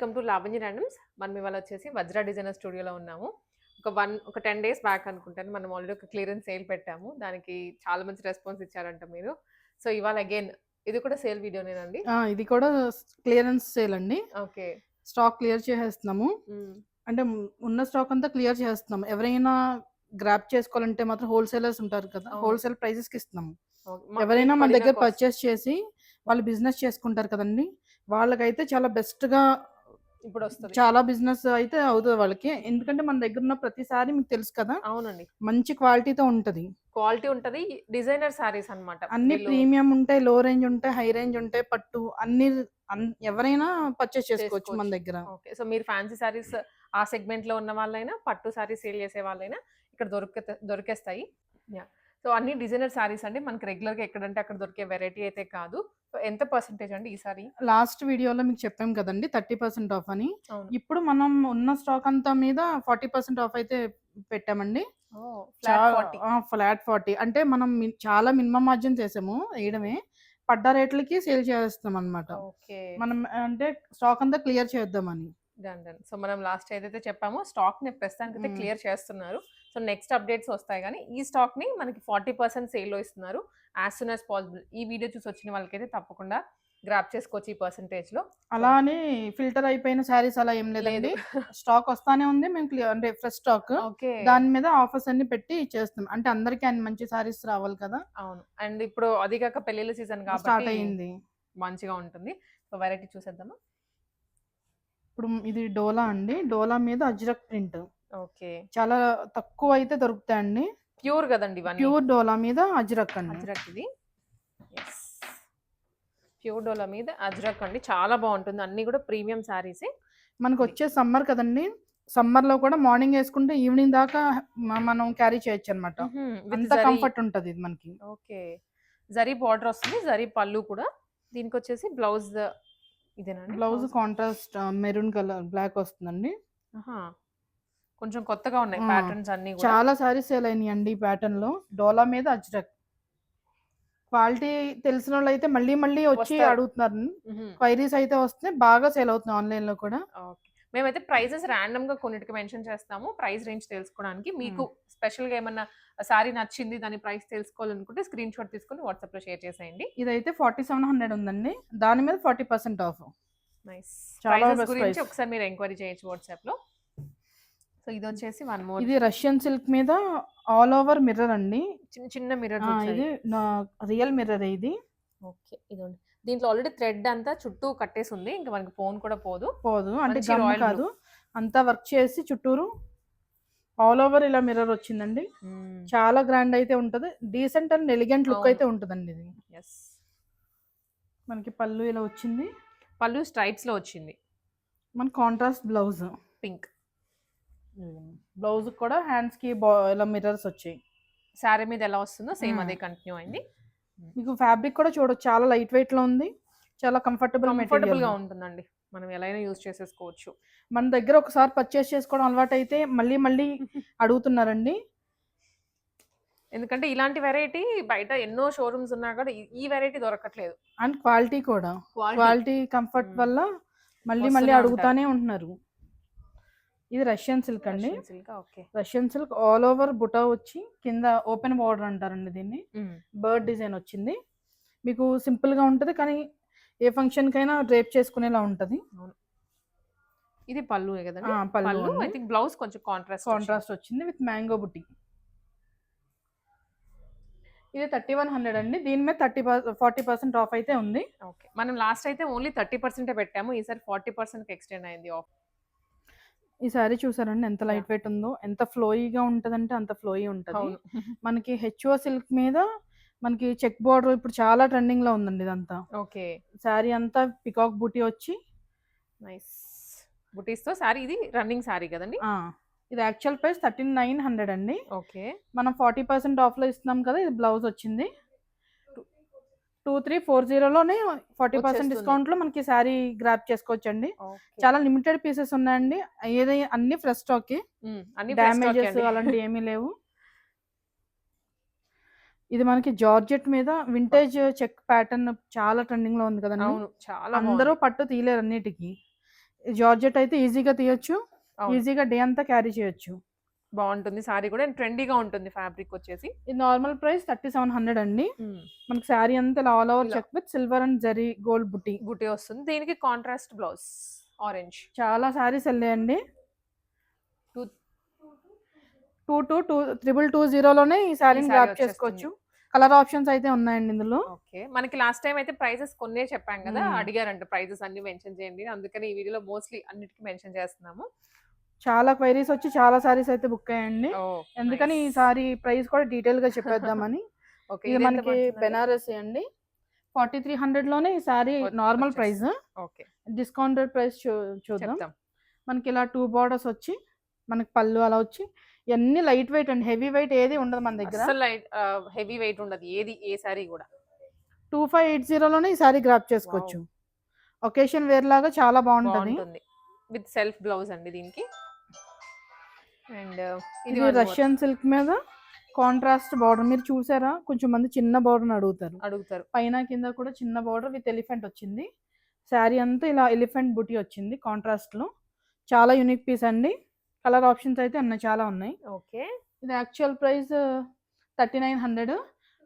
Welcome to Lavanya randoms. మనం ఇవాళ వచ్చేసి వజ్ర డిజైనర్ స్టూడియోలో ఉన్నాము. ఒక 10 డేస్ బ్యాక్ అనుకుంటాను మనం ఆల్రెడీ ఒక క్లియరెన్స్ సేల్ పెట్టాము. దానికి చాలా మంచి రెస్పాన్స్ ఇచ్చారంట మీరు. సో ఇవాళ అగైన్ ఇది కూడా సేల్ వీడియోనేనండి? ఇది కూడా క్లియరెన్స్ సేల్ అండి. ఓకే. స్టాక్ క్లియర్ చేసేస్తున్నాము. అంటే ఉన్న స్టాక్ అంతా క్లియర్ చేస్తున్నాము. ఎవరైనా గ్రాబ్ చేసుకోవాలంటే మాత్రం హోల్సేలర్స్ ఉంటారు కదా, హోల్సేల్ ప్రైసెస్కి ఇస్తున్నాము. ఎవరైనా మన దగ్గర పర్చేస్ చేసి వాళ్ళు బిజినెస్ చేసుకుంటారు కదండి, వాళ్ళకైతే చాలా బెస్ట్గా ఇప్పుడు వస్తుంది. చాలా బిజినెస్ అయితే అవుతుంది వాళ్ళకి. ఎందుకంటే మన దగ్గర ఉన్న ప్రతిసారి మీకు తెలుసు కదా, అవునండి, మంచి క్వాలిటీతో ఉంటది. క్వాలిటీ ఉంటది. డిజైనర్ సారీస్ అన్నమాట. అన్ని ప్రీమియం ఉంటాయి, లో రేంజ్ ఉంటాయి, హై రేంజ్ ఉంటాయి, పట్టు అన్ని ఎవరైనా పర్చేస్ చేసుకోవచ్చు మన దగ్గర. ఓకే. సో మీరు ఫ్యాన్సీ సారీస్ ఆ సెగ్మెంట్ లో ఉన్న వాళ్ళైనా, పట్టు సారీస్ సేల్ చేసే వాళ్ళైనా ఇక్కడ దొరికేస్తాయి. సో అన్ని డిజైనర్ సారీస్ అండి. మనకి రెగ్యులర్ గా ఎక్కడంటే అక్కడ దొరికే వెరైటీ అయితే కాదు. సో ఎంత పర్సెంటేజ్ అండి ఈ సారీ? లాస్ట్ వీడియోలో మీకు చెప్పాం కదండి 30% ఆఫ్ అని. ఇప్పుడు మనం ఉన్న స్టాక్ అంతా మీద 40% ఆఫ్ అయితే పెట్టామండి. ఫ్లాట్ 40 అంటే మనం చాలా మినిమం మార్జిన్ చేసాము వేయడమే. పడ్డ రేట్లకి సేల్ చేస్తాం అనమాట. మనం అంటే స్టాక్ అంతా క్లియర్ చేద్దామని. డన్. సో మనం లాస్ట్ ఏదైతే చెప్పామో స్టాక్ ని ప్రస్తుతానికి క్లియర్ చేస్తున్నారు. సో నెక్స్ట్ అప్డేట్స్ వస్తాయి, కానీ ఈ స్టాక్ ని మనకి 40% సేల్ లో ఇస్తున్నారు. యాజ్ సూన్ యాజ్ పాసిబుల్ ఈ వీడియో చూసి వచ్చిన వాళ్ళకైతే తప్పకుండా గ్రాప్ చేసుకోవచ్చు ఈ పర్సెంటేజ్ లో. అలా అని ఫిల్టర్ అయిపోయిన శారీస్ అలా ఏం లేదండి. స్టాక్ వస్తానే ఉంది, మేము అంటే ఫ్రెష్ స్టాక్, దాని మీద ఆఫర్స్ అన్ని పెట్టి చేస్తాం. అంటే అందరికి అన్ని మంచి శారీస్ రావాలి కదా. అవును, అండ్ ఇప్పుడు అది కాక పెళ్లిళ్ళ సీజన్ కాబట్టి స్టార్ట్ అయ్యింది, మంచిగా ఉంటుంది. సో వెరైటీ చూసేద్దామా? ఇప్పుడు ఇది డోలా అండి. డోలా మీద అజ్రక్ ప్రింట్. ఓకే, చాలా తక్కువ అయితే దొరుకుతాయండి. ప్యూర్ కదండి, ప్యూర్ డోలా మీద అజ్రక్ అండి. అజ్రక్ ఇది ప్యూర్ డోలా మీద అజ్రక్ అండి. చాలా బాగుంటుంది. అన్ని కూడా ప్రీమియం శారీస్. మనకు వచ్చే సమ్మర్ కదండి, సమ్మర్ లో కూడా మార్నింగ్ వేసుకుంటే ఈవినింగ్ దాకా మనం క్యారీ చేయొచ్చు అనమాట. అంత కంఫర్ట్ ఉంటది ఇది మనకి. ఓకే, జరీ బార్డర్ వస్తుంది, జరీ పళ్ళు కూడా. దీనికి వచ్చేసి బ్లౌజ్ ఇదేనండి. Blouse contrast maroon colour black వస్తుందండి. కొంచెం కొత్తగా ఉన్నాయి ప్యాటర్న్స్ అన్ని కూడా. చాలా సారీస్ సేల్ అయినాయి అండి ఈ ప్యాటర్న్ లో. డోలా మీద అజ్రక్ క్వాలిటీ తెలిసిన వాళ్ళు అయితే మళ్ళీ మళ్ళీ వచ్చి అడుగుతున్నారు. క్వైరీస్ అయితే వస్తే బాగా సేల్ అవుతుంది ఆన్లైన్ లో కూడా. మేమైతే ప్రైజెస్ ర్యాండమ్ గా కొన్నిటికి మెన్షన్ చేస్తాము, ప్రైస్ రేంజ్ తెలుసుకోవడానికి. మీకు స్పెషల్ గా ఏమన్నా సారీ నచ్చింది, దాని ప్రైస్ తెలుసుకోవాలనుకుంటే స్క్రీన్ షాట్ తీసుకుని వాట్సాప్ లో షేర్ చేసేయండి. ఇదైతే 4700 ఉందండి, దాని మీద 40% ఆఫ్. నైస్. ప్రైజెస్ గురించి ఒకసారి మీరు ఎంక్వైరీ చేయొచ్చు వాట్సాప్ లో. సో ఇది వచ్చేసి వన్ మోర్. ఇది రష్యన్ సిల్క్ మీద ఆల్ ఓవర్ మిర్రర్ అండి. చిన్న మిర్రర్. ఇది రియల్ మిర్రర్ ఇది. ఓకే, ఇదండి. దీంట్లో ఆల్రెడీ థ్రెడ్ అంతా చుట్టూ కట్టేసి ఉంది, ఇంకా మనకి ఫోన్ కూడా పోదు. అంటే గమ్ కాదు, అంతా వర్క్ చేసి చుట్టూరు ఆల్ ఓవర్ ఇలా మిర్రర్ వచ్చిందండి. చాలా గ్రాండ్ అయితే ఉంటది, డీసెంట్ అండ్ ఎలిగెంట్ లుక్ అయితే ఉంటదండి ఇది. మనకి పళ్ళు ఇలా వచ్చింది, పళ్ళు స్ట్రైప్స్ లో వచ్చింది. మన కాంట్రాస్ట్ బ్లౌజ్ పింక్. బ్లౌజ్ కూడా హ్యాండ్స్ కి ఇలా మిర్రర్స్ వచ్చాయి. శారీ మీద ఎలా వస్తుందో సేమ్ అదే కంటిన్యూ అయింది. మీకు ఫ్యాబ్రిక్ కూడా చూడొచ్చు, చాలా లైట్ వెయిట్ లో ఉంది, చాలా కంఫర్టబుల్ గా ఉంటుందండి. మనం ఎలా అయినా యూజ్ చేసేసుకోవచ్చు. మన దగ్గర ఒకసారి పర్చేస్ చేసుకోవడం అలవాటు అయితే మళ్ళీ మళ్ళీ అడుగుతున్నారండి. ఎందుకంటే ఇలాంటి వెరైటీ బయట ఎన్నో షోరూమ్స్ ఉన్నా కూడా ఈ వెరైటీ దొరకట్లేదు. అండ్ క్వాలిటీ కంఫర్ట్ వల్ల మళ్ళీ మళ్ళీ అడుగుతానే ఉంటున్నారు. ఇది రష్యన్ సిల్క్ అండి. రష్యన్ సిల్క్ ఆల్ ఓవర్ బుటా వచ్చి కింద ఓపెన్ బార్డర్ అంటారండి దీన్ని. బర్డ్ డిజైన్ వచ్చింది. మీకు సింపుల్ గా ఉంటది, కానీ ఏ ఫంక్షన్ కైనా డ్రేప్ చేసుకునేలా ఉంటది. ఇది పళ్ళు కదండి. పళ్ళు ఐ థింక్ బ్లౌజ్ కొంచెం కాంట్రాస్ట్ వచ్చింది విత్ మ్యాంగో బుట్టి. ఇది 3100 అండి. దీని మీద 40% ఆఫ్ అయితే ఉంది. ఓకే, మనం లాస్ట్ అయితే ఓన్లీ 30% పెట్టాము, ఈసారి 40% ఎక్స్టెండ్ అయింది ఆఫ్. ఈ సారీ చూసారండి ఎంత లైట్ వెయిట్ ఉందో, ఎంత ఫ్లోయీగా ఉంటదంటే అంత ఫ్లోయీ ఉంటది. మనకి హెచ్ఓ సిల్క్ మీద మనకి చెక్ బోర్డర్ ఇప్పుడు చాలా ట్రెండింగ్ లో ఉందండి ఇదంతా. ఓకే, సారీ అంతా పికాక్ బూటీ వచ్చి నైస్ బుటీస్ తో సారీ. ఇది రన్నింగ్ సారీ కదండి. ఇది యాక్చువల్ ప్రైస్ 13900 అండి. ఓకే, మనం 40% ఆఫ్ లో ఇస్తున్నాం కదా. ఇది బ్లౌజ్ వచ్చింది 2340లోనే 40% డిస్కౌంట్ లో మనకి శారీ గ్రాప్ చేసుకోవచ్చండి. చాలా లిమిటెడ్ పీసెస్ ఉన్నాయండి, అన్ని ఫ్రెష్ స్టాక్, డ్యామేజెస్ అలాంటివి ఏమీ లేవు. ఇది మనకి జార్జెట్ మీద వింటేజ్ చెక్ ప్యాటర్న్ చాలా ట్రెండింగ్ లో ఉంది కదండి. అందరూ పట్టు తీయలేరు అన్నిటికీ. జార్జెట్ అయితే ఈజీగా తీయొచ్చు, అవును. ఈజీగా డే అంతా క్యారీ చేయొచ్చు. బాగుంటుంది సారీ కూడా, ట్రెండీగా ఉంటుంది ఫ్యాబ్రిక్ వచ్చేసి. ఇది నార్మల్ ప్రైస్ 3700 అండి. మనకి శారీ అంతా ఇలా ఆల్ ఓవర్ ఇలా. Check with silver and zari gold బుటీ. బుటీ వస్తుంది, దీనికి కాంట్రాస్ట్ బ్లౌజ్ ఆరెంజ్. చాలా శారీస్ వెళ్ళాయండి. 2220లోనే ఈ శారీని గ్రాప్ చేసుకోవచ్చు. కలర్ ఆప్షన్స్ అయితే ఉన్నాయండి ఇందులో. ఓకే, మనకి లాస్ట్ టైం అయితే ప్రైజెస్ కొన్నే చెప్పాం కదా, మ్మ్. అడిగారంట ప్రైజెస్ అన్ని మెన్షన్ చేయండి, అందుకని ఈ వీడియోలో మోస్ట్లీ అన్నిటికీ మెన్షన్ చేస్తున్నాము. చాలా క్వైరీస్ వచ్చి చాలా సారీస్ అయితే బుక్ అయ్యండి. ఓ, ఎందుకని nice. ఈ సారీ ప్రైస్ కూడా డీటెయిల్ గా చెప్పేద్దామని. ఓకే, ఇది మనకి బెనారస్ అండి. 4300లోనే ఈ sorry normal price. Okay, discounted price చూద్దాం. చెప్తాం. మనకి ఇలా 2 బార్డర్స్ వచ్చి మనకి పళ్ళు అలా వచ్చి ఇవన్నీ లైట్ వెయిట్ అండి, హెవీ వెయిట్ ఏది ఉండదు మన దగ్గర. అసలు లైట్ హెవీ వెయిట్ ఉండదు ఏది, ఏ సారీ కూడా. 2580లోనే ఈ సారీ గ్రాప్ చేసుకోవచ్చు. ఒకేషన్ వేర్ లాగా చాలా బాగుంటది. విత్ సెల్ఫ్ బ్లౌజ్ అండి దీనికి. అండ్ ఇది రష్యన్ సిల్క్ మీద కాంట్రాస్ట్ బార్డర్. మీరు చూసారా, కొంచెం మంది చిన్న బార్డర్ అడుగుతారు. పైన కింద కూడా చిన్న బార్డర్ విత్ ఎలిఫెంట్ వచ్చింది. శారీ అంతా ఇలా ఎలిఫెంట్ బుటీ వచ్చింది కాంట్రాస్ట్ లో. చాలా యూనిక్ పీస్ అండి. కలర్ ఆప్షన్స్ అయితే ఉన్నాయి, చాలా ఉన్నాయి. ఓకే, ఇది యాక్చువల్ ప్రైస్ 3900.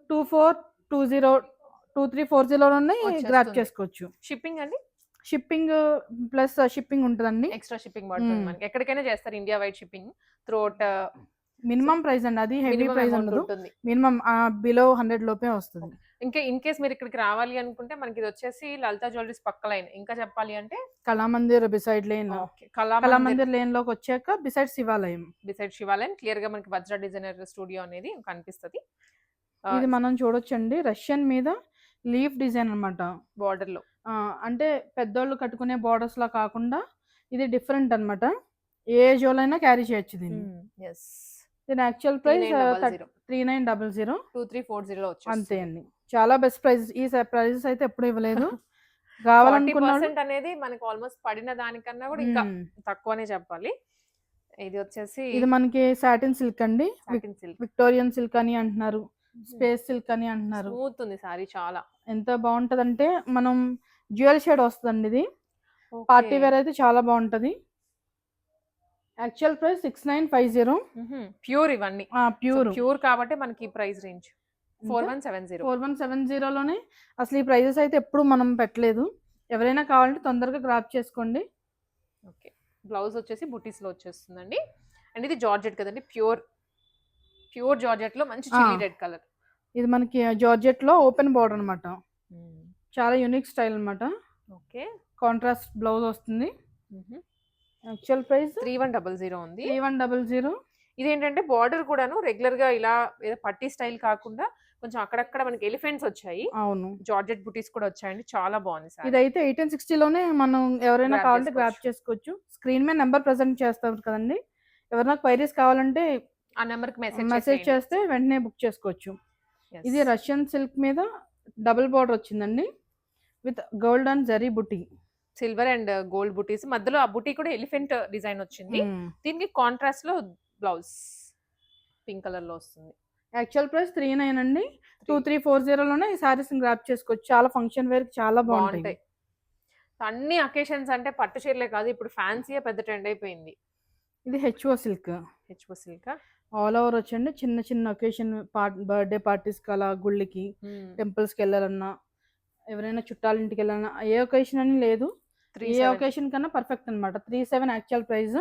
2340లోనే గ్రాప్ చేసుకోవచ్చు. షిప్పింగ్ అండి, షిప్పింగ్ ప్లస్ షిప్పింగ్ ఉంటుందండి. ఎక్స్ట్రా షిప్పింగ్ పడుతుంది మనకి. ఎక్కడికైనా చేస్తారు India wide shipping throughout. Minimum price అండి, అది హెవీ ప్రైస్ ఉండదు. మినిమం బిలో 100 లోపే వస్తుంది. ఇంకా ఇన్ కేస్ మీరు ఇక్కడికి రావాలి అనుకుంటే మనకి ఇది వచ్చేసి లలితా జ్యువెలరీస్ పక్క లైన్. ఇంకా చెప్పాలి అంటే Kalamandir beside lane. Kalamandir lane లోకి వచ్చాక బిసైడ్ శివాలయం క్లియర్ గా మనకి వజ్ర డిజైనర్ స్టూడియో అనేది కనిపిస్తుంది. ఇది మనం చూడొచ్చండి, రష్యన్ మీద లీఫ్ డిజైన్ అన్నమాట బార్డర్ లో. అంటే పెద్దోళ్ళు కట్టుకునే బార్డర్స్ లా కాకుండా ఇది డిఫరెంట్ అన్నమాట. ఏ ఏజ్ వాళ్ళైనా క్యారీ చేయొచ్చు దీన్ని. దీని యాక్చువల్ ప్రైస్ 3900. 2340 అంతే అండి, చాలా బెస్ట్ ప్రైస్. ఈ ప్రైజెస్ అయితే ఎప్పుడు ఇవ్వలేదు. కావాలనుకున్నాను అనేది మనకి ఆల్మోస్ట్ పడిన దానికన్నా కూడా ఇంకా తక్కువనే చెప్పాలి. ఇది వచ్చేసి ఇది మనకి సాటిన్ సిల్క్ అండి. విక్టోరియన్ సిల్క్ అని అంటున్నారు, స్పేస్ సిల్క్ అని అంటున్నారు. స్మూత్ ఉంది సారీ, చాలా ఎంత బాగుంటదంటే మనం డ్యూయల్ షేడ్ వస్తుందండి. ఇది పార్టీ వేర్ అయితే చాలా బాగుంటది. Actual price 6950. ప్యూర్ ఇవన్నీ ప్యూర్ కాబట్టి మనకి ప్రైస్ రేంజ్ 4170లోనే. అసలు ఈ ప్రైజెస్ అయితే ఎప్పుడు మనం పెట్టలేదు. ఎవరైనా కావాలంటే తొందరగా గ్రాప్ చేసుకోండి. ఓకే, బ్లౌజ్ వచ్చేసి బుటీస్ లో వచ్చేస్తుందండి. అండ్ ఇది జార్జెట్ కదండి, ప్యూర్ జార్జెట్ లో మంచి చిల్లీ రెడ్ కలర్. ఇది మనకి జార్జెట్ లో ఓపెన్ బార్డర్ అన్నమాట. చాలా యూనిక్ స్టైల్ అన్నమాట. ఓకే, కాంట్రాస్ట్ బ్లౌజ్ వస్తుంది. యాక్చువల్ ప్రైస్ 3100 ఉంది. 3100. ఇదేంటంటే బార్డర్ కూడాను రెగ్యులర్ గా ఇలా ఏదో పట్టీ స్టైల్ కాకుండా కొంచెం అక్కడక్కడ మనకి ఎలిఫెంట్స్ వచ్చాయి. అవును, జార్జెట్ బుటీస్ కూడా వచ్చాయండి, చాలా బాగుంది సార్. ఇదైతే 1860లోనే మనం ఎవరైనా కావాలంటే గ్రాప్ చేసుకోవచ్చు. స్క్రీన్ మీద నెంబర్ ప్రెజెంట్ చేస్తారు కదండి, ఎవరైనా క్వైరీస్ కావాలంటే ఆ నెంబర్ కి మెసేజ్ చేస్తే వెంటనే బుక్ చేసుకోవచ్చు. ఇది రష్యన్ సిల్క్ మీద డబుల్ బార్డర్ వచ్చిందండి with gold and zari buti. Silver and gold బుటీస్ మధ్యలో ఆ బుటీ కూడా ఎలిఫెంట్ డిజైన్ వచ్చింది. దీనికి కాంట్రాస్ట్ లో బ్లౌజ్ పింక్ కలర్ లో వస్తుంది. యాక్చువల్ ప్రైస్ 39 అండి. 2340లోనే ఈ సారీస్ గ్రాప్ చేసుకోవచ్చు. చాలా ఫంక్షన్ వేర్ చాలా బాగుంటాయి. అన్ని అకేషన్స్ అంటే పట్టు చీరలే కాదు, ఇప్పుడు ఫ్యాన్సీ పెద్ద ట్రెండ్ అయిపోయింది. ఇది హెచ్ఓ సిల్క్. ఆల్ ఓవర్ వచ్చండి. చిన్న చిన్న ఒకేషన్, బర్త్డే పార్టీస్ కి అలా, గుళ్ళకి, టెంపుల్స్ కి వెళ్ళాలన్నా, ఎవరైనా చుట్టాల ఇంటికి వెళ్ళాలన్నా, ఏ ఒకేషన్ అని లేదు, ఏ ఒకేషన్ కన్నా పర్ఫెక్ట్ అనమాట. 37 యాక్చువల్ ప్రైస్.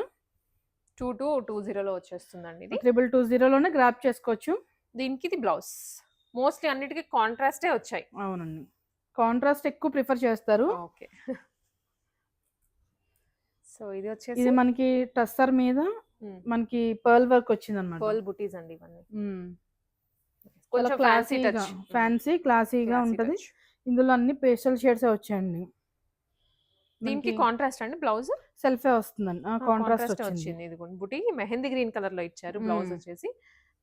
2220లో వచ్చేస్తుందండి. 3220లోనే గ్రాప్ చేసుకోవచ్చు. దీనికి ఇది బ్లౌజ్ మోస్ట్లీ అన్నిటికీ కాంట్రాస్టే వచ్చాయి. అవునండి, కాంట్రాస్ట్ ఎక్కువ ప్రిఫర్ చేస్తారు. ఓకే, సో ఇది వచ్చేసి ఇది మనకి టస్సర్ మీద మనకి పర్ల్ వర్క్ వచ్చింది అన్నమాట. పర్ల్ బుటీస్ అండి ఇవన్నీ. కొంచెం ఫ్యాన్సీ క్లాసీగా ఉంటది. ఇందులో అన్ని పేస్టల్ షేడ్స్ వచ్చాయండి. దీనికి కాంట్రాస్ట్ అండి బ్లౌజ్ సెల్ఫే వస్తుందండి. కాంట్రాస్ట్ వచ్చింది. ఇది కూడా బుటీ మెహందీ గ్రీన్ కలర్ లో ఇచ్చారు. బ్లౌజ్ వచ్చేసి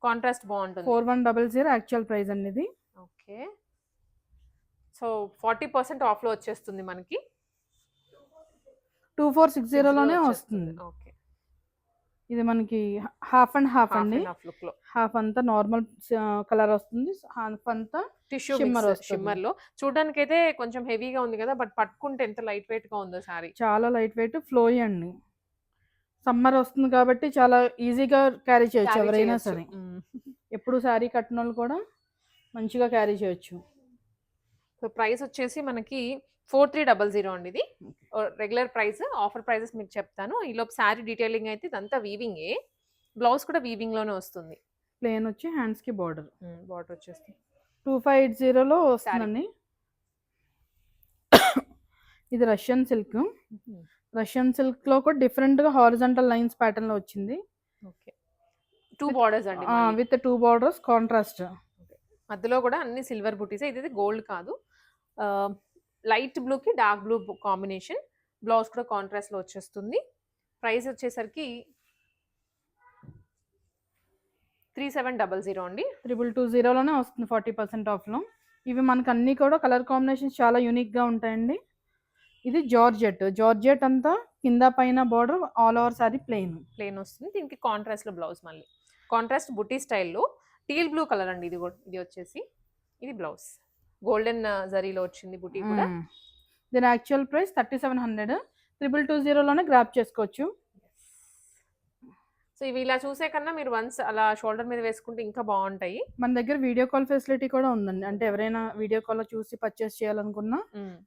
కాంట్రాస్ట్ బాగుంటుంది. 4100 యాక్చువల్ ప్రైస్ అండి ఇది. ఓకే, సో 40% ఆఫ్ లో వచ్చేస్తుంది మనకి. 2460లోనే వస్తుంది. ఓకే, ఇది మనకి హాఫ్ అండ్ హాఫ్ హాఫ్ అండి. అండ్ హాఫ్ లుక్ లో హాఫ్ అంతా నార్మల్ కలర్ వస్తుంది, హాఫ్ అంతా టిష్యూ షిమ్మర్ మిక్స్ వస్తుంది. షిమ్మర్ లో చూడడానికి అయితే కొంచెం హెవీగా ఉంది కదా, బట్ పట్టుకుంటే ఎంత లైట్ వెయిట్ గా ఉందో సారీ. చాలా లైట్ వెయిట్, ఫ్లోయీ అండి. సమ్మర్ వస్తుంది కాబట్టి చాలా ఈజీగా క్యారీ చేయొచ్చు ఎవరైనా సరే. ఎప్పుడు శారీ కట్టిన వాళ్ళు కూడా మంచిగా క్యారీ చేయొచ్చు. సో ప్రైస్ వచ్చేసి మనకి 4300 అండి. ఇది రెగ్యులర్ ప్రైస్, ఆఫర్ ప్రైజెస్ మీకు చెప్తాను. ఈలోపు శారీ డీటెయిలింగ్ అయితే ఇదంతా వీవింగే, బ్లౌజ్ కూడా వీవింగ్ లోనే వస్తుంది. ప్లేన్ వచ్చి హ్యాండ్స్ కి బార్డర్ వచ్చేస్తుంది. 2580లో వస్తుందండి. ఇది రష్యన్ సిల్క్. రష్యన్ సిల్క్ లో కూడా డిఫరెంట్ గా హారిజాంటల్ లైన్స్ ప్యాటర్న్ లో వచ్చింది. ఓకే, 2 బార్డర్స్ అండి విత్ 2 బార్డర్స్ కాంట్రాస్ట్. మధ్యలో కూడా అన్ని సిల్వర్ బుటీస్. ఇది గోల్డ్ కాదు, లైట్ బ్లూ కి డార్క్ బ్లూ కాంబినేషన్. బ్లౌజ్ కూడా కాంట్రాస్ట్ లో వచ్చేస్తుంది. ప్రైస్ వచ్చేసరికి 3700 అండి. 3220లోనే వస్తుంది 40% ఆఫ్ లో. ఇవి మనకు అన్ని కూడా కలర్ కాంబినేషన్స్ చాలా యూనిక్ గా ఉంటాయండి. ఇది జార్జెట్. జార్జెట్ అంతా కింద పైన border, all over sorry plain వస్తుంది. దీనికి కాంట్రాస్ట్ లో బ్లౌజ్, మళ్ళీ కాంట్రాస్ట్ బుటీ స్టైల్లో టీల్ బ్లూ కలర్ అండి. ఇది వచ్చేసి ఇది బ్లౌజ్ గోల్డెన్ జరీలో వచ్చింది బుటీ కూడా. దీని యాక్చువల్ ప్రైస్ 3700. 3220లోనే గ్రాప్ చేసుకోవచ్చు. సో ఇవి ఇలా చూసే కన్నా మీరు వన్స్ అలా షోల్డర్ మీద వేసుకుంటే ఇంకా బాగుంటాయి. మన దగ్గర వీడియో కాల్ ఫెసిలిటీ కూడా ఉందండి. అంటే ఎవరైనా వీడియో కాల్ చూసి పర్చేస్ చేయాలనుకున్నా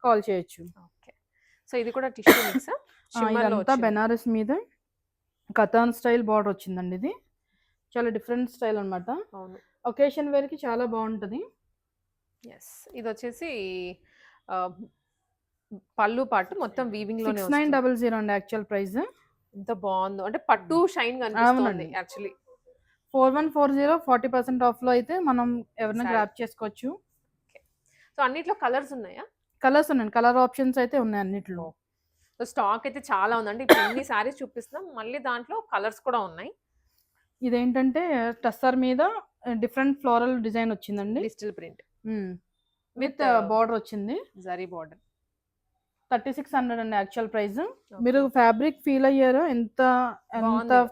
కాల్ చేయొచ్చు. ఓకే, సో ఇది కూడా టిష్యూ మిక్స్. ఇదంతా బెనారస్ మీద కథాన్ స్టైల్ బార్డర్ వచ్చిందండి. ఇది చాలా డిఫరెంట్ స్టైల్ అన్నమాట. అవును, ఒకేషన్ వేర్ కి చాలా బాగుంటది. ఇది వచ్చేసి పళ్ళు పాటు మొత్తం వీవింగ్ లోనే 6900 అండి యాక్చువల్ ప్రైస్. ఎంత బాగుందో, అంటే పట్టు షైన్ కనిపిస్తుంది యాక్చువల్లీ. 4140 40% ఆఫ్ లో అయితే మనం ఎవరైనా గ్రాప్ చేసుకోవచ్చు. సో అన్నిట్లో కలర్స్ ఉన్నాయా? కలర్స్ ఉన్నాయండి, కలర్ ఆప్షన్స్ అయితే ఉన్నాయి అన్నిట్లో. సో స్టాక్ అయితే చాలా ఉందండి. ఇప్పుడు ఎన్ని సారీస్ చూపిస్తున్నాం, మళ్ళీ దాంట్లో కలర్స్ కూడా ఉన్నాయి. ఇదేంటంటే టస్సర్ మీద డిఫరెంట్ ఫ్లోరల్ డిజైన్ వచ్చిందండి. డిజిటల్ ప్రింట్ విత్ బార్డర్ వచ్చింది, జరీ బార్డర్. 3600 అండి యాక్చువల్ ప్రైస్. మీరు ఫ్యాబ్రిక్ ఫీల్ అయ్యారో ఎంత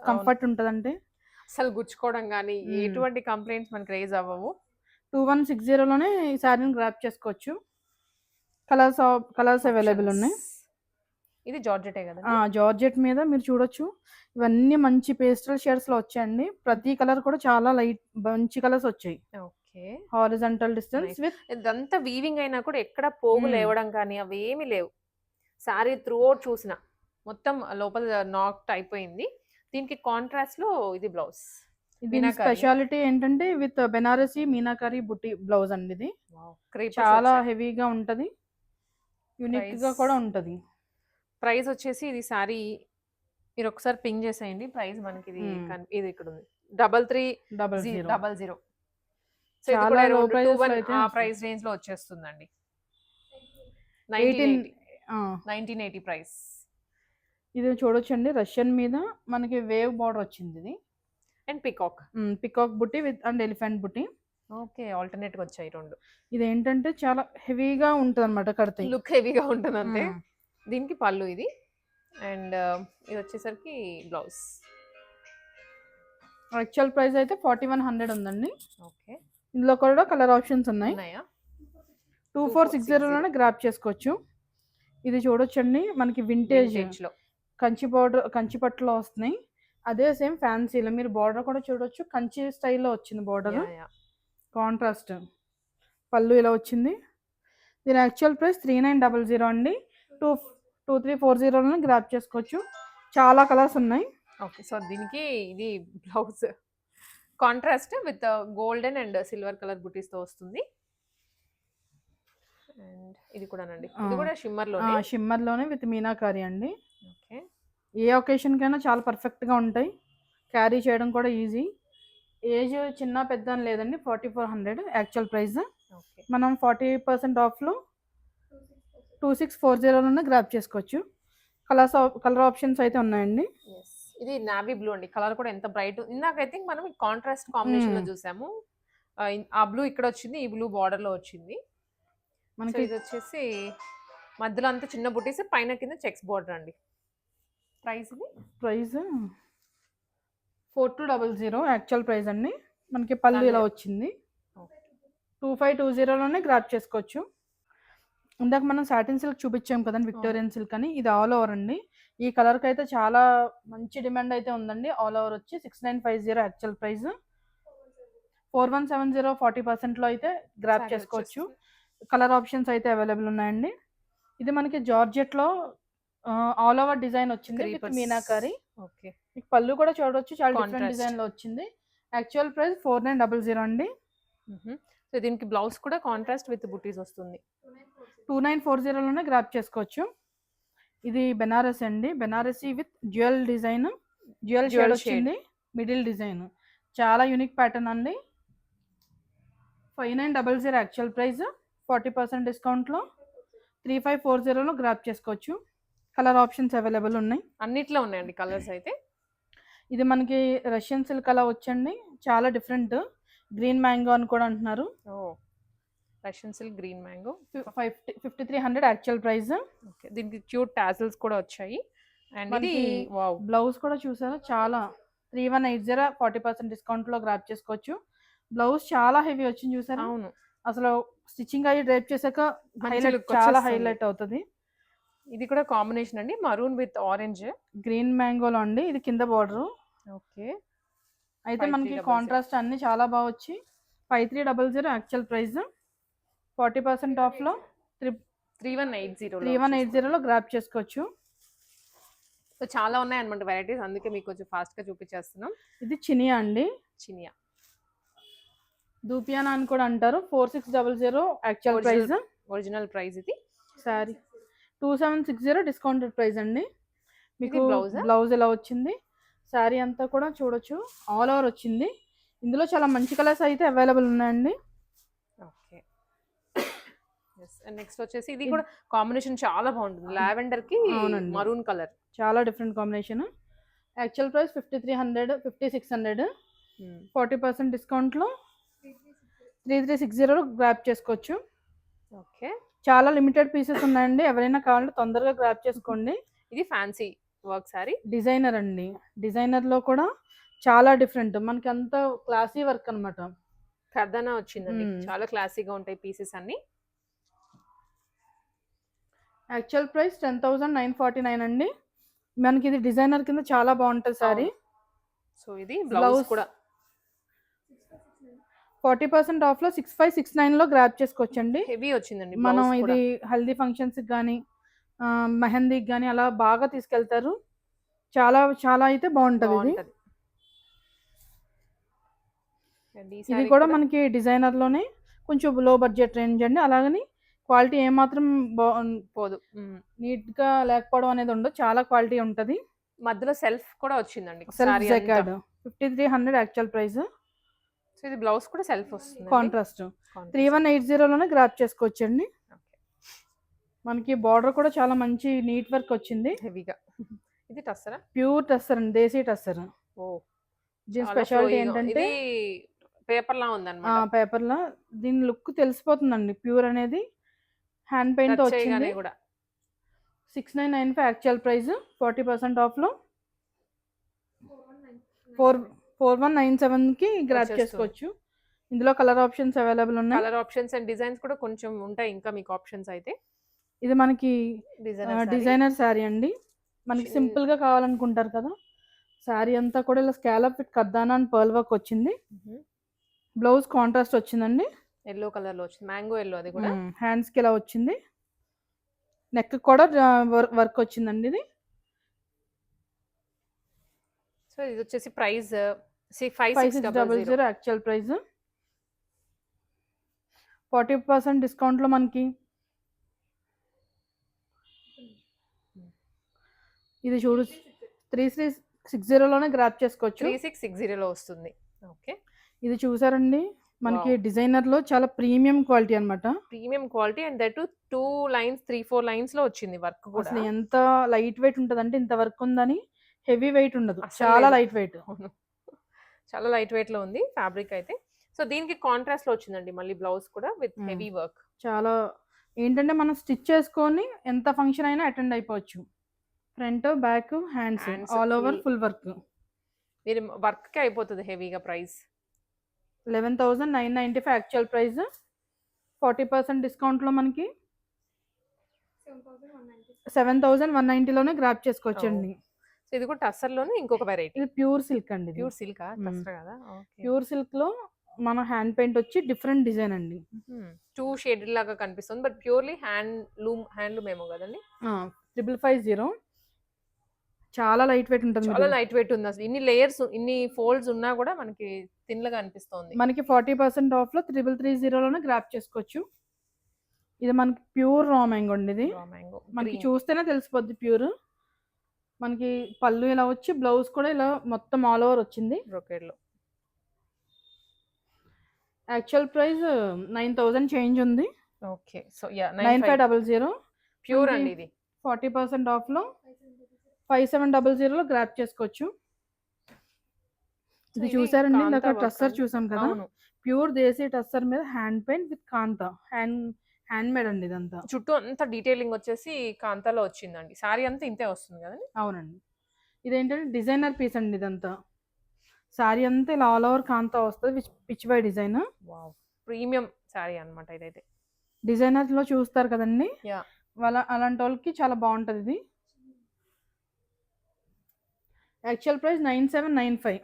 కంఫర్ట్ ఉంటదంటే అసలు గుచ్చుకోవడం కానీ ఎటువంటి కంప్లైంట్స్ మనకి రేజ్ అవ్వవు. 2160లోనే ఈ శారీని గ్రాప్ చేసుకోవచ్చు. కలర్స్ అవైలబుల్ ఉన్నాయి. ఇది జార్జెటే కదా? జార్జెట్ మీద మీరు చూడొచ్చు, ఇవన్నీ మంచి పేస్టల్ షేడ్స్ లో వచ్చాయండి. ప్రతి కలర్ కూడా చాలా లైట్ మంచి కలర్స్ వచ్చాయి. ఓకే, హారిజాంటల్ డిస్టెన్స్ విత్ ఇదంతా వీవింగ్ అయినా కూడా ఎక్కడ పోగు లేవడం కానీ అవి ఏమీ లేవు. సారీ త్రూ అవుట్ చూసిన మొత్తం లోపల నాక్ట్ అయిపోయింది. దీనికి కాంట్రాస్ట్ లో ఇది బ్లౌజ్. దీని స్పెషాలిటీ ఏంటంటే విత్ బెనారసీ మీనాకారి బుట్టి బ్లౌజ్ అండి. ఇది చాలా హెవీగా ఉంటది, యూనిక్ గా కూడా ఉంటది. ప్రైస్ వచ్చేసి ఇది సారీ మీరు ఒకసారి పింగ్ చేసేయండి. ప్రైస్ మనకి ఇది ఇక్కడ ఉంది 3300. సో ఇది కూడా ఆ ప్రైస్ రేంజ్ లో వచ్చేస్తుందండి. 1980 ప్రైస్. ఇది చూడొచ్చండి, రష్యన్ మీద మనకి వేవ్ బార్డర్ వచ్చింది. ఇది అండ్ పికాక్ బుట్టి విత్ అండ్ ఎలిఫెంట్ బుట్టి. ఓకే, ఆల్టర్నేట్ గా వచ్చాయి రెండు. ఇది ఏంటంటే చాలా హెవీగా ఉంటుంది అనమాట, కడితే లుక్ హెవీగా ఉంటుంది అంతే. దీనికి పళ్ళు ఇది, అండ్ ఇది వచ్చేసరికి బ్లౌజ్. యాక్చువల్ ప్రైస్ అయితే 4100 ఉందండి. ఓకే, ఇందులో కూడా కలర్ ఆప్షన్స్ ఉన్నాయి. 2460లోనే గ్రాప్ చేసుకోవచ్చు. ఇది చూడొచ్చండి, మనకి వింటేజ్ లో కంచి పట్టులో వస్తున్నాయి. అదే సేమ్ ఫ్యాన్సీలో మీరు బార్డర్ కూడా చూడొచ్చు, కంచి స్టైల్లో వచ్చింది బార్డర్. కాంట్రాస్ట్ పళ్ళు ఇలా వచ్చింది. దీని యాక్చువల్ ప్రైస్ 3900 అండి. 2340లోనే గ్రాప్ చేసుకోవచ్చు. చాలా కలర్స్ ఉన్నాయి. ఓకే, సో దీనికి ఇది blouse contrast with golden and silver colour బుటీస్ తో వస్తుంది. అండ్ ఇది కూడానండి, ఇది కూడా షిమ్మర్ లోనే విత్ మీనాకారి అండి. ఓకే, ఏ ఒకేషన్ కైనా చాలా పర్ఫెక్ట్ గా ఉంటాయి, క్యారీ చేయడం కూడా ఈజీ. ఏజ్ చిన్న పెద్ద అని లేదండి. 4400 యాక్చువల్ ప్రైస్. మనం 40% ఆఫ్ లో 2640లోనే గ్రాప్ చేసుకోవచ్చు. కలర్ ఆప్షన్స్ అయితే ఉన్నాయండి. ఇది నావీ బ్లూ అండి. కలర్ కూడా ఎంత బ్రైట్. ఇందాక ఐ థింక్ మనం కాంట్రాస్ట్ కాంబినేషన్ లో చూసాము. ఆ బ్లూ ఇక్కడ వచ్చింది, ఈ బ్లూ బార్డర్ లో వచ్చింది మనకి. ఇది వచ్చేసి మధ్యలో అంతా చిన్న బుటీస్, పైన కింద చెక్స్ బార్డర్ అండి. ప్రైస్ 4200 యాక్చువల్ ప్రైస్ అండి. మనకి పళ్ళు ఇలా వచ్చింది. 2520లోనే గ్రాప్ చేసుకోవచ్చు. ఇందాక మనం సాటిన్ సిల్క్ చూపించాం కదండి, విక్టోరియన్ సిల్క్ అని. ఇది ఆల్ ఓవర్ అండి. ఈ కలర్కి అయితే చాలా మంచి డిమాండ్ అయితే ఉందండి. ఆల్ ఓవర్ వచ్చి 6950 యాక్చువల్ ప్రైస్. 4170 40%లో అయితే గ్రాప్ చేసుకోవచ్చు. కలర్ ఆప్షన్స్ అయితే అవైలబుల్ ఉన్నాయండి. ఇది మనకి జార్జెట్లో ఆల్ ఓవర్ డిజైన్ వచ్చింది విత్ మీనాకారి. ఓకే, మీకు పళ్ళు కూడా చూడవచ్చు, చాలా డిఫరెంట్ డిజైన్ లో వచ్చింది. యాక్చువల్ ప్రైస్ 4900 అండి. సో దీనికి బ్లౌజ్ కూడా కాంట్రాస్ట్ విత్ బుటీస్ వస్తుంది. 2940లోనే గ్రాప్ చేసుకోవచ్చు. ఇది బెనారస్ అండి, Banarasi with dual design, dual shade వచ్చింది, మిడిల్ డిజైన్. చాలా యూనిక్ ప్యాటర్న్ అండి. 5900 యాక్చువల్ ప్రైస్. 40% డిస్కౌంట్లో 3540లో గ్రాప్ చేసుకోవచ్చు. కలర్ ఆప్షన్స్ అవైలబుల్ ఉన్నాయి, అన్నిట్లో ఉన్నాయండి కలర్స్ అయితే. ఇది మనకి రష్యన్ సిల్క్ అలా వచ్చండి, చాలా డిఫరెంట్. గ్రీన్ మ్యాంగో అని కూడా అంటున్నారు. Russian silk green mango. 5300 actual price. Okay, దీనికి క్యూట్ టాజిల్స్ కూడా వచ్చాయి. అండ్ ఇది వావ్, బ్లౌజ్ కూడా చూసారా, చాలా 3180 40% డిస్కౌంట్ లో గ్రాప్ చేసుకోవచ్చు. బ్లౌజ్ చాలా హెవీ వచ్చింది చూసారా. అవును, అసలు స్టిచ్చింగ్ అయ్యి డ్రైప్ చేసాక హైలైట్, చాలా హైలైట్ అవుతుంది. ఇది కూడా కాంబినేషన్ అండి, మరూన్ విత్ ఆరెంజ్, గ్రీన్ మ్యాంగోలో అండి. ఇది కింద బార్డర్. ఓకే, అయితే మనకి కాంట్రాస్ట్ అన్ని చాలా బాగా వచ్చి 5300 యాక్చువల్ ప్రైస్. 40% ఆఫ్ లో 3180లో గ్రాప్ చేసుకోవచ్చు. సో చాలా ఉన్నాయి అనమాట వెరైటీస్, అందుకే మీకు కొంచెం ఫాస్ట్ గా చూపించేస్తున్నాం. ఇది చినియా అండి, చినియా దూపియానా అని కూడా అంటారు. 4600 యాక్చువల్ ప్రైస్. Original price. ఇది సారీ 2760 డిస్కౌంటెడ్ ప్రైస్ అండి. మీకు బ్లౌజ్ ఇలా వచ్చింది. శారీ అంతా కూడా చూడొచ్చు, ఆల్ ఓవర్ వచ్చింది. ఇందులో చాలా మంచి కలర్స్ అయితే అవైలబుల్ ఉన్నాయండి. ఓకే, నెక్స్ట్ వచ్చేసి ఇది కూడా కాంబినేషన్ చాలా బాగుంటుంది, లావెండర్ కి మరూన్ కలర్, చాలా different combination. Actual price 5300 5600. 40% discount లో 3360లో గ్రాప్ చేసుకోవచ్చు. ఓకే, చాలా లిమిటెడ్ పీసెస్ ఉన్నాయండి, ఎవరైనా కావాలంటే తొందరగా గ్రాప్ చేసుకోండి. ఇది ఫ్యాన్సీ వర్క్ సారీ, డిజైనర్ అండి. డిజైనర్ లో కూడా చాలా డిఫరెంట్, మనకి అంత క్లాసీ వర్క్ అన్నమాట. కర్దానా వచ్చిందండి, చాలా క్లాసీగా ఉంటాయి పీసెస్ అన్ని. యాక్చువల్ ప్రైస్ 10,949 అండి. మనకి ఇది డిజైనర్ కింద చాలా బాగుంటుంది సారీ. సో ఇది బ్లౌజ్ కూడా 40% ఆఫ్ లో 6569లో గ్రాప్ చేసుకోవచ్చండి. హెవీ వచ్చిందండి. మనం ఇది హల్దీ ఫంక్షన్స్ కి కానీ మెహందీకి కానీ అలా బాగా తీసుకెళ్తారు. చాలా చాలా అయితే బాగుంటది. ఇది కూడా మనకి డిజైనర్ లోనే కొంచెం లో బడ్జెట్ రేంజ్ అండి. అలాగని క్వాలిటీ ఏమాత్రం పోదు, నీట్ గా లేకపోవడం అనేది ఉండదు, చాలా క్వాలిటీ ఉంటది. మధ్యలో సెల్ఫ్ కూడా వచ్చిందండి, 5300 యాక్చువల్ ప్రైస్. సో ఇది బ్లౌజ్ కూడా సెల్ఫ్ వస్తుంది, కాంట్రాస్ట్. 3180లోనే గ్రాప్ చేసుకోవచ్చండి. మనకి బార్డర్ కూడా చాలా మంచి నీట్ వర్క్ వచ్చింది, హెవీగా. ఇది టస్సరా, ప్యూర్ టస్సర్ అండి, దేశీ టస్సర్. దీని స్పెషాలిటీ ఏంటంటే పేపర్ లా ఉందన్నమాట. పేపర్ లా దీని లుక్ తెలిసిపోతుందండి, ప్యూర్ అనేది. హ్యాండ్ పెయింట్ తో వచ్చింది. 6995 యాక్చువల్ ప్రైస్. 40% ఆఫ్ లో 4197 కి గ్రాప్ చేసుకోవచ్చు. ఇందులో కలర్ ఆప్షన్స్ అవైలబుల్ ఉన్నాయి. కలర్ ఆప్షన్స్ అండ్ డిజైన్స్ కూడా కొంచెం ఉంటాయి ఇంకా మీకు ఆప్షన్స్ అయితే. ఇది మనకి డిజైనర్ శారీ అండి. మనకి సింపుల్ గా కావాలనుకుంటారు కదా, శారీ అంతా కూడా ఇలా scallop with kardana and pearl work వచ్చింది. బ్లౌజ్ కాంట్రాస్ట్ వచ్చిందండి, ఎల్లో కలర్ లో వచ్చింది, మ్యాంగో ఎల్లో. అది కూడా హ్యాండ్స్ కి ఇలా వచ్చింది, నెక్ కూడా వర్క్ వచ్చిందండి ఇది. సో ఇది వచ్చేసి ప్రైస్ 5600 యాక్చువల్ ప్రైస్. 40% డిస్కౌంట్ లో మనకి ఇది చూడు 3360లోనే గ్రాప్ చేసుకోవచ్చు. 3660లో వస్తుంది. ఓకే, ఇది చూసారండి, మనకి డిజైనర్ లో చాలా ప్రీమియం క్వాలిటీ అన్నమాట. Premium quality and that 2 lines 3-4 lines లో వచ్చింది వర్క్ కూడా. అసలు ఎంత లైట్ వెయిట్ ఉంటదంటే, ఇంత వర్క్ ఉందని హెవీ వెయిట్ ఉండదు, చాలా లైట్ వెయిట్. చాలా లైట్ వెయిట్ లో ఉంది ఫ్యాబ్రిక్ అయితే. సో దీనికి కాంట్రాస్ట్ లో వచ్చిందండి మళ్ళీ బ్లౌజ్ కూడా విత్ హెవీ వర్క్. చాలా ఏంటంటే మనం స్టిచ్ చేసుకొని ఎంత ఫంక్షన్ అయినా అటెండ్ అయిపోవచ్చు. Front back hands all over full work. మీరు వర్క్కి అయిపోతుంది హెవీగా ప్రైస్. 11,995 actual price. 40% డిస్కౌంట్లో మనకి 7,190లోనే గ్రాప్ చేసుకోవచ్చండి. సో ఇది కూడా టస్సర్లోనే ఇంకొక వెరైటీ. ఇది ప్యూర్ సిల్క్ అండి. ప్యూర్ సిల్కా, టస్సర్ కదా? ప్యూర్ సిల్క్లో మన హ్యాండ్ పెయింట్ వచ్చి డిఫరెంట్ డిజైన్ అండి. 2 షేడెడ్ లాగా కనిపిస్తుంది, బట్ ప్యూర్లీ హ్యాండ్లూమ్ ఏమో కదండి. 550. చాలా లైట్ వెయిట్ ఉంటుంది. చాలా లైట్ వెయిట్ ఉంది. అసలు ఇన్ని లేయర్స్, ఇన్ని ఫోల్డ్స్ ఉన్నా కూడా మనకి తిన్లగా అనిపిస్తుంది. మనకి 40% ఆఫ్ లో 330లోనే గ్రాప్ చేసుకోవచ్చు. ఇది మనకి ప్యూర్ రా మ్యాంగో అండి. ఇది మనకి చూస్తేనే తెలిసిపోద్ది ప్యూర్. మనకి పళ్ళు ఇలా వచ్చి బ్లౌజ్ కూడా ఇలా మొత్తం ఆల్ ఓవర్ వచ్చింది బ్రోకేడ్ లో. యాక్చువల్ ప్రైస్ 9,000 చేంజ్ ఉంది. ఓకే, సో యా 9500 ప్యూర్ అండి. ఇది 40% ఆఫ్ లో 5700లో గ్రాప్ చేసుకోవచ్చు. ఇది చూసారండి, ఇందాక టస్సర్ చూసాం కదా, ప్యూర్ దేశీ టస్సర్ మీద hand paint with kantha, handmade అండి. ఇదంతా చుట్టూ అంతా డీటెయిలింగ్ వచ్చేసి కాంతాలో వచ్చిందండి. సారీ అంతా ఇంతే వస్తుంది కదండి. అవునండి. ఇదేంటంటే డిజైనర్ పీస్ అండి. ఇదంతా సారీ అంతా ఇలా ఆల్ ఓవర్ కాంతా వస్తుంది, pitch by design. Premium sorry అన్నమాట ఇదైతే. డిజైనర్ లో చూస్తారు కదండి, అలాంటి వాళ్ళకి చాలా బాగుంటది ఇది. Actual price 9795.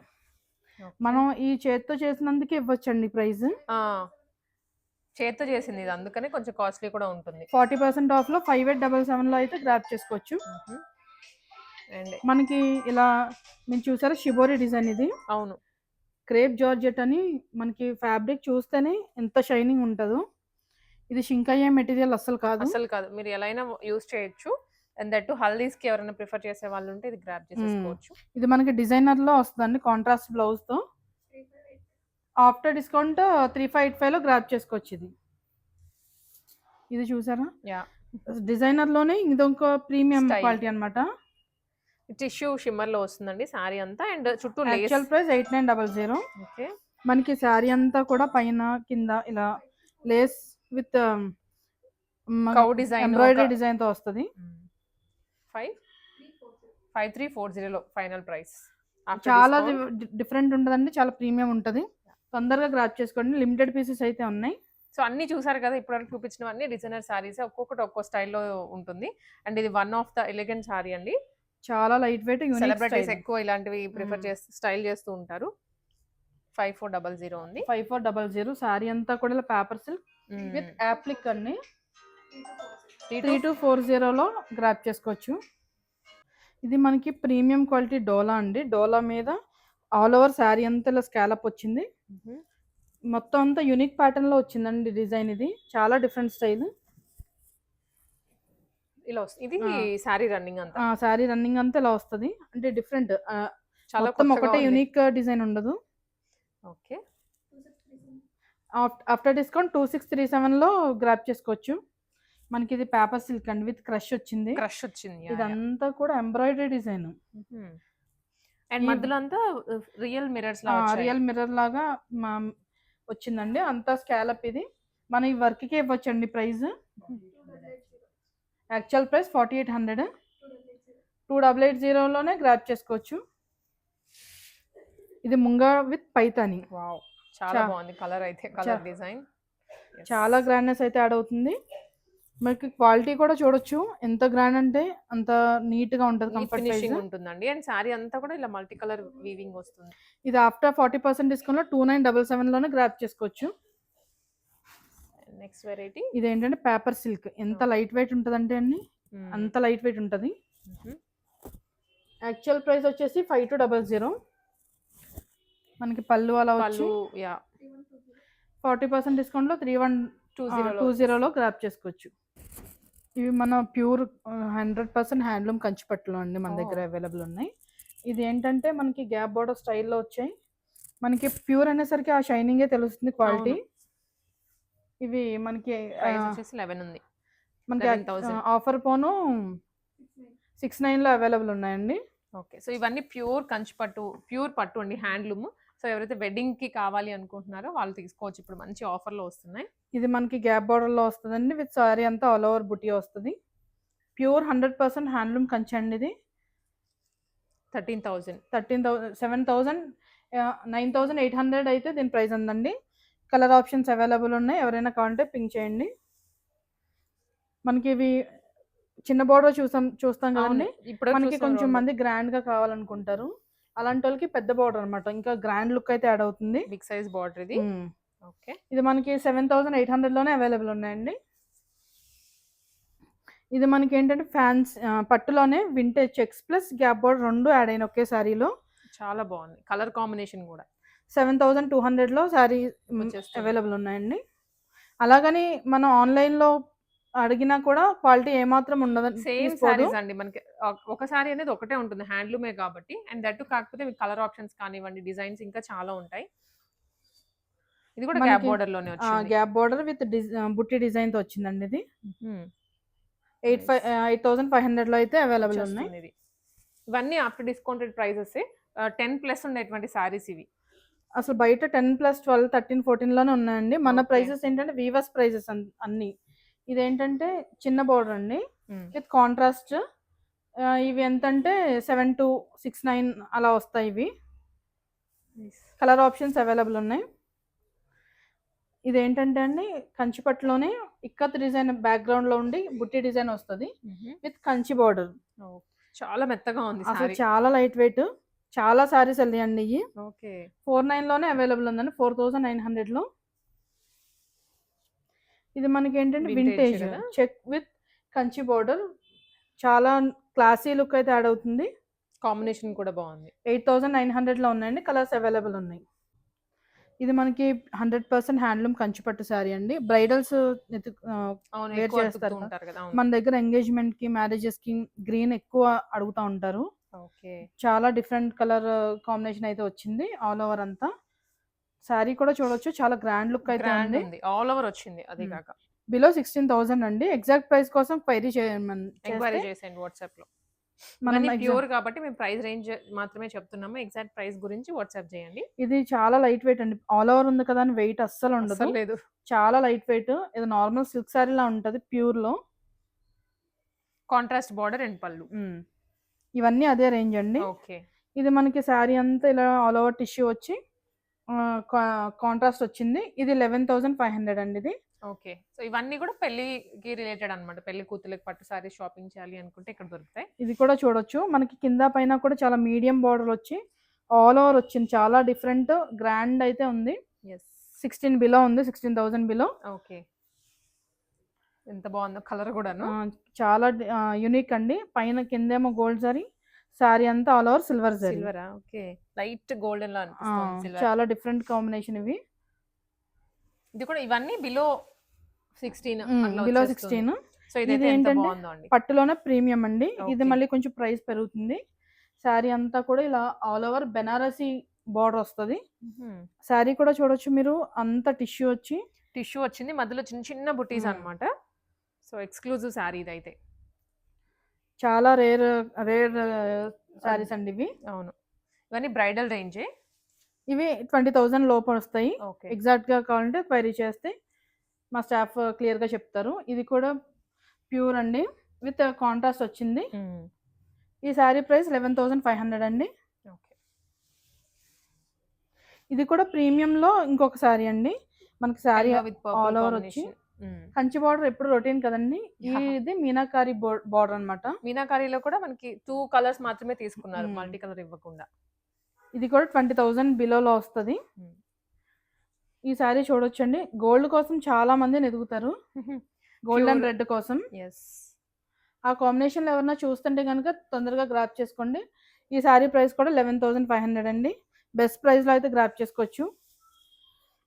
మనం ఈ చేత్తో చేసినందుకు ఇవ్వచ్చండి ప్రైస్. చేత్తో చేసింది ఇది, అందుకని కొంచెం కాస్ట్లీ కూడా ఉంటుంది. 40% ఆఫ్ లో 5877లో అయితే గ్రాప్ చేసుకోవచ్చు. అండ్ మనకి ఇలా మీరు చూసారా షిబోరి డిజైన్ ఇది. అవును, క్రేప్ జార్జెట్ అని. మనకి ఫ్యాబ్రిక్ చూస్తేనే ఎంత షైనింగ్ ఉంటుందో. ఇది షింక్ అయ్యే మెటీరియల్ అస్సలు కాదు. మీరు ఎలా అయినా యూస్ చేయొచ్చు. అండ్ దట్ హల్దీస్ కి ఎవరైనా ప్రిఫర్ చేసే వాళ్ళు ఉంటే ఇది గ్రాప్ చేసేసుకోవచ్చు. ఇది మనకి డిజైనర్ లో వస్తుందండి, కాంట్రాస్ట్ బ్లౌజ్ తో. ఆఫ్టర్ డిస్కౌంట్ 3585 లో గ్రాప్ చేసుకోవచ్చు. ఇది చూసారా, డిజైనర్ లోనే ఇదొక ప్రీమియం క్వాలిటీ అన్నమాట. టిష్యూ షిమ్మర్ లో వస్తుందండి సారీ అంతా. అండ్ చుట్టూ యాక్చువల్ ప్రైస్ 8900. ఓకే, మనకి సారీ అంతా కూడా పైన కింద ఇలా Lay's with cow design, embroidery design తో వస్తుంది. 5340 ఫైనల్ ప్రైస్. చాలా డిఫరెంట్ ఉంటదండి, చాలా ప్రీమియం ఉంటది. తొందరగా గ్రాప్ చేసుకోండి, లిమిటెడ్ పీసెస్ అయితే ఉన్నాయి. సో అన్ని చూసారు కదా, ఇప్పటివరకు చూపించినవన్నీ డిజైనర్ సారీస్, ఒక్కొక్కటి ఒక్కో స్టైల్లో ఉంటుంది. అండ్ ఇది one of the elegant sorry అండి. చాలా లైట్ వెయిట్, సెలబ్రిటీస్ ఎక్కువ ఇలాంటివి ప్రిఫర్ చేస్తూ స్టైల్ చేస్తూ ఉంటారు. 5400 ఉంది. 5400 సారీ అంతా కూడా ఇలా పేపర్ సిల్క్ విత్ యాప్లిక్ అండి. 3240లో గ్రాప్ చేసుకోవచ్చు. ఇది మనకి ప్రీమియం క్వాలిటీ డోలా అండి. డోలా మీద ఆల్ ఓవర్ శారీ అంతా ఇలా స్కాలప్ వచ్చింది. మొత్తం అంతా యూనిక్ ప్యాటర్న్ లో వచ్చిందండి డిజైన్. ఇది చాలా డిఫరెంట్ స్టైల్. ఇలా వస్తుంది. ఇది శారీ రన్నింగ్ అంతా, శారీ రన్నింగ్ అంతా ఇలా వస్తుంది. అంటే డిఫరెంట్, చాలా ఒకటే యూనిక్ డిజైన్ ఉండదు. ఓకే, ఆఫ్టర్ డిస్కౌంట్ 2637లో గ్రాప్ చేసుకోవచ్చు. మనకి ఇది పేపర్ సిల్క్ అండి విత్ క్రష్ వచ్చింది. ఇదంతా కూడా ఎంబ్రాయిడరీ డిజైన్. అండ్ మధ్యలో అంతా రియల్ మిర్రర్స్ లాగా వచ్చిందండి. అంతా స్కాలప్. ఇది మన ఈ వర్క్ కి ఇవ్వచ్చండి ప్రైస్. Actual price 4800. 2880లోనే గ్రాప్ చేసుకోవచ్చు. ఇది ముంగా విత్ పైతాని. చాలా బాగుంది కలర్ అయితే, కలర్ డిజైన్ చాలా గ్రాండ్నెస్ అయితే యాడ్ అవుతుంది. మనకి క్వాలిటీ కూడా చూడొచ్చు, ఎంత గ్రాండ్ అంటే అంత నీట్ గా ఉంటుంది, కంఫర్ట్ ఉంటుందండి. అండ్ సారీ అంతా కూడా ఇలా మల్టీ కలర్ వీవింగ్ వస్తుంది. ఇది ఆఫ్టర్ 40% డిస్కౌంట్ లో 2977లోనే గ్రాప్ చేసుకోవచ్చు. నెక్స్ట్ వెరైటీ ఇదేంటంటే పేపర్ సిల్క్. ఎంత లైట్ వెయిట్ ఉంటదంటే అండి, అంత లైట్ వెయిట్ ఉంటది. యాక్చువల్ ప్రైస్ వచ్చేసి 5200. మనకి పళ్ళు అలా వచ్చి 40% డిస్కౌంట్ లో 3120లో గ్రాప్ చేసుకోవచ్చు. ఇవి మన ప్యూర్ 100% హ్యాండ్లూమ్ కంచిపట్టులో అండి, మన దగ్గర అవైలబుల్ ఉన్నాయి. ఇది ఏంటంటే మనకి గ్యాప్ బోర్డర్ స్టైల్లో వచ్చాయి. మనకి ప్యూర్ అనేసరికి ఆ షైనింగే తెలుస్తుంది, క్వాలిటీ. ఇవి మనకి 11 ఉంది. మనకి ఆఫర్ పోను 69లో అవైలబుల్ ఉన్నాయండి. ఓకే, సో ఇవన్నీ ప్యూర్ కంచిపట్టు, ప్యూర్ పట్టు అండి, హ్యాండ్లూమ్. సో ఎవరైతే వెడ్డింగ్ కి కావాలి అనుకుంటున్నారో వాళ్ళు తీసుకోవచ్చు. ఇప్పుడు మంచి ఆఫర్ లో వస్తున్నాయి. ఇది మనకి గ్యాప్ బోర్డర్ లో వస్తుందండి విత్ సారీ అంతా ఆల్ ఓవర్ బుటీ వస్తుంది. ప్యూర్ 100% హ్యాండ్లూమ్ కంచి అండి. ఇది 13,000. 7,000 9,800 అయితే దీని ప్రైస్ ఉందండి. కలర్ ఆప్షన్స్ అవైలబుల్ ఉన్నాయి. ఎవరైనా కావాలంటే పింక్ చేయండి. మనకి ఇవి చిన్న బోర్డర్ చూస్తాం కదండి. ఇప్పుడు మనకి కొంచెం మంది గ్రాండ్ గా కావాలనుకుంటారు. అలాంటి వాళ్ళకి పెద్ద బోర్డర్ అనమాట. ఇంకా గ్రాండ్ లుక్ అయితే యాడ్ అవుతుంది. బిగ్ సైజ్ బార్డర్ ఇది. ఓకే, ఇది మనకి 7,800 లోనే అవైలబుల్ ఉన్నాయండి. ఇది మనకి ఏంటంటే ఫ్యాన్స్ పట్టులోనే vintage checks plus gap border రెండు యాడ్ అయిన ఒకే సారీలో. చాలా బాగుంది కలర్ కాంబినేషన్ కూడా. 7,200 లో సారీ అవైలబుల్ ఉన్నాయండి. అలాగని మనం ఆన్లైన్ లో అడిగినా కూడా క్వాలిటీ ఏమాత్రం ఉండదు. సేమ్ సారీస్ అండి మనకి. ఒక సారీ అనేది ఒకటే ఉంటుంది, హ్యాండ్లూమే కాబట్టి. అండ్ దట్టు కాకపోతే కలర్ ఆప్షన్స్ కానివ్వండి, డిజైన్స్ ఇంకా చాలా ఉంటాయి. ఇది కూడా గ్యాప్ బోర్డర్ లోనే వచ్చింది. గ్యాప్ బోర్డర్ విత్ బుట్టి డిజైన్ తో వచ్చిందండి. ఇది 8,500 లో అయితే అవైలబుల్ ఉన్నాయి. ఇవన్నీ ఆఫ్టర్ డిస్కౌంటెడ్ ప్రైసెస్ 10+ ఉండేటువంటి సారీస్ ఇవి. అసలు బయట 10+, 12, 13, 14 లోనే ఉన్నాయండి. మన ప్రైసెస్ ఏంటంటే వీవర్స్ ప్రైసెస్ అన్ని. ఇదేంటంటే చిన్న బోర్డర్ అండి విత్ కాంట్రాస్ట్. ఇవి ఎంతంటే 7,269 అలా వస్తాయి. ఇవి కలర్ ఆప్షన్స్ అవైలబుల్ ఉన్నాయి. ఇదేంటంటే అండి కంచిపట్టులోనే ఇక్కత్ డిజైన్ బ్యాక్గ్రౌండ్ లో ఉండి బుట్టి డిజైన్ వస్తుంది విత్ కంచి బోర్డర్. చాలా మెత్తగా ఉంది, అసలు చాలా లైట్ వెయిట్. చాలా సారీస్ వెళ్ళాయండి. ఇవి 4,900 లోనే అవైలబుల్ ఉందండి. 4,900 లో. ఇది మనకి ఏంటంటే vintage check with Kanchi border. చాలా క్లాసీ లుక్ అయితే యాడ్ అవుతుంది. కాంబినేషన్ కూడా బాగుంది. 8,900 లో ఉన్నాయండి. కలర్స్ అవైలబుల్ ఉన్నాయి. ఇది మనకి 100% హ్యాండ్లూమ్ కంచిపట్టు శారీ అండి. బ్రైడల్స్ వేర్ చేస్తారు. మన దగ్గర ఎంగేజ్మెంట్ కి, మ్యారేజెస్ కి గ్రీన్ ఎక్కువ అడుగుతా ఉంటారు. చాలా డిఫరెంట్ కలర్ కాంబినేషన్ అయితే వచ్చింది ఆల్ ఓవర్ అంతా. శారీ కూడా చూడొచ్చు, చాలా గ్రాండ్ లుక్ అయితే ఉంది. ఆల్ ఓవర్ వచ్చింది. అదే కాక బిలో 16,000 అండి. ఎగ్జాక్ట్ ప్రైస్ కోసం క్వైరీ చేయండి వాట్సాప్ లో. మనం ప్యూర్ కాబట్టి మేము ప్రైస్ రేంజ్ మాత్రమే చెప్తున్నాము. ఎగ్జాక్ట్ ప్రైస్ గురించి వాట్సాప్ చేయండి. ఇది చాలా లైట్ వెయిట్ అండి. ఆల్ ఓవర్ ఉంది కదా అని వెయిట్ అస్సలు ఉండదు. చాలా లైట్ వెయిట్. ఇది నార్మల్ సిల్క్ సారీ లా ఉంటది ప్యూర్ లో. కాంట్రాస్ట్ బార్డర్ అండ్ పళ్ళు ఇవన్నీ అదే రేంజ్ అండి. ఇది మనకి శారీ అంతా ఇలా ఆల్ ఓవర్ టిష్యూ వచ్చి కాంట్రాస్ట్ వచ్చింది. ఇది 11,500 అండి. ఇది ఓకే. సో ఇవన్నీ కూడా పెళ్లికి రిలేటెడ్ అన్నమాట. పెళ్లి కూతురికి పట్టు సారీ షాపింగ్ చేయాలి అనుకుంటే ఇక్కడ దొరుకుతాయి. ఇది కూడా చూడొచ్చు. మనకి కింద పైన కూడా చాలా మీడియం బార్డర్ వచ్చి ఆల్ ఓవర్ వచ్చింది. చాలా డిఫరెంట్ గ్రాండ్ అయితే ఉంది. 16 బిలో ఉంది. 16,000 బిలో. ఓకే, ఎంత బాగుందో కలర్ కూడాను. చాలా యూనిక్ అండి. పైన కిందేమో గోల్డ్ జరీ, సారీ అంతా all over silver zari. Okay, light golden లా అనిపిస్తుంది. చాలా డిఫరెంట్ కాంబినేషన్ ఇవి. ఇది కూడా ఇవన్నీ బిలో 16. బిలో 16. సో ఇది ఏంటంటే పట్టులోనే ప్రీమియం అండి. ఇది మళ్ళీ కొంచెం ప్రైస్ పెరుగుతుంది. శారీ అంతా కూడా ఇలా ఆల్ ఓవర్ బెనారసీ బార్డర్ వస్తుంది. శారీ కూడా చూడొచ్చు మీరు, అంత టిష్యూ వచ్చింది. మధ్యలో చిన్న చిన్న బుటీస్ అన్నమాట. సో ఎక్స్క్లూజివ్ శారీ ఇది అయితే. చాలా రేర్ శారీస్ అండి ఇవి. అవును, ఇవన్నీ బ్రైడల్ రేంజే. ఇవి 20,000 లోపు వస్తాయి. ఎగ్జాక్ట్ గా కావాలంటే క్వైరీ చేస్తే మా స్టాఫ్ క్లియర్ గా చెప్తారు. ఇది కూడా ప్యూర్ అండి విత్ కాంట్రాస్ట్ వచ్చింది. ఈ శారీ ప్రైస్ 11,500 అండి. ఇది కూడా ప్రీమియం లో ఇంకొక శారీ అండి. మనకి శారీ ఆల్ ఓవర్ వచ్చి కంచి బార్డర్ ఎప్పుడు రొటీన్ కదండి. ఇది మీనాకారి బార్డర్ అన్నమాట. మీనాకారిలో కూడా మనకి 2 కలర్స్ మాత్రమే తీసుకున్నారు, మల్టీ కలర్ ఇవ్వకుండా. ఇది కూడా 20,000 బిలోలో వస్తుంది. ఈ శారీ చూడొచ్చండి. గోల్డ్ కోసం చాలా మంది ఎదుగుతారు. గోల్డ్ అండ్ రెడ్ కోసం. ఆ కాంబినేషన్ లో ఎవరన్నా చూస్తుంటే కనుక తొందరగా గ్రాప్ చేసుకోండి. ఈ శారీ ప్రైస్ కూడా 11,500 అండి. బెస్ట్ ప్రైస్ లో అయితే గ్రాప్ చేసుకోవచ్చు.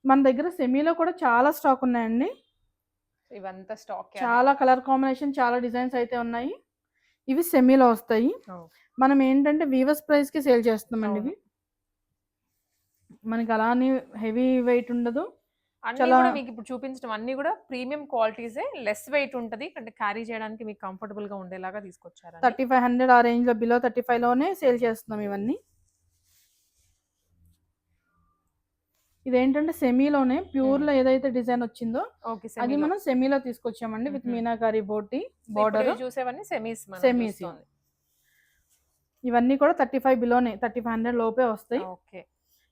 మన దగ్గర సెమీలో కూడా చాలా స్టాక్ ఉన్నాయండి. ఇవంతా స్టాక్, చాలా కలర్ కాంబినేషన్, చాలా డిజైన్స్ అయితే ఉన్నాయి. ఇవి సెమీలో వస్తాయి. మనం ఏంటంటే వీవర్స్ ప్రైస్ కి సేల్ చేస్తున్నామండి. ఇవి మనకి అలానే హెవీ వెయిట్ ఉండదు. మీకు ఇప్పుడు చూపించడం అన్ని కూడా ప్రీమియం క్వాలిటీసే. లెస్ వెయిట్ ఉంటది, అంటే క్యారీ చేయడానికి మీకు కంఫర్టబుల్ గా ఉండేలాగా తీసుకొచ్చారు. 3,500 ఆ రేంజ్ లో, బిలో 35 లోనే సేల్ చేస్తున్నాం ఇవన్నీ. ఇదేంటంటే సెమీలోనే ప్యూర్ లో ఏదైతే డిజైన్ వచ్చిందో అది మనం సెమీలో తీసుకొచ్చామండి విత్ మీనాకారి బోటి బార్డర్. చూసేవన్నీ సెమీస్. ఇవన్నీ కూడా 35 బిలోనే, 3500 లోపే వస్తాయి. ఓకే.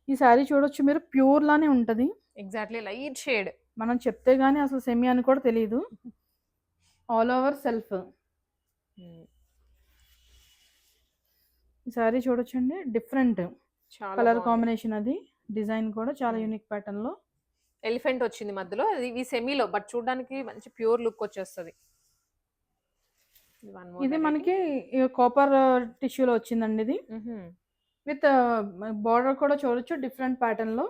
ఈ శారీ చూడొచ్చు మీరు, ప్యూర్ లానే ఉంటది. Exactly light shade. మనం చెప్తే గానీ అసలు సెమీ అని కూడా తెలియదు. All over self. ఈ శారీ చూడొచ్చండి, డిఫరెంట్ చాలా కలర్ కాంబినేషన్, అది డిజైన్ కూడా చాలా Hmm. యూనిక్ ప్యాటర్న్ లో. ఎలిఫెంట్ వచ్చింది మధ్యలో, అది ఇవి సెమీలో బట్ చూడడానికి మంచి ప్యూర్ లుక్ వచ్చేస్తుంది. ఇది మనకి కాపర్ టిష్యూలో వచ్చిందండి. ఇది విత్ బార్డర్ కూడా చూడొచ్చు డిఫరెంట్ ప్యాటర్న్ లో.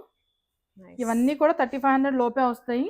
ఇవన్నీ కూడా 3500 లోపే వస్తాయి.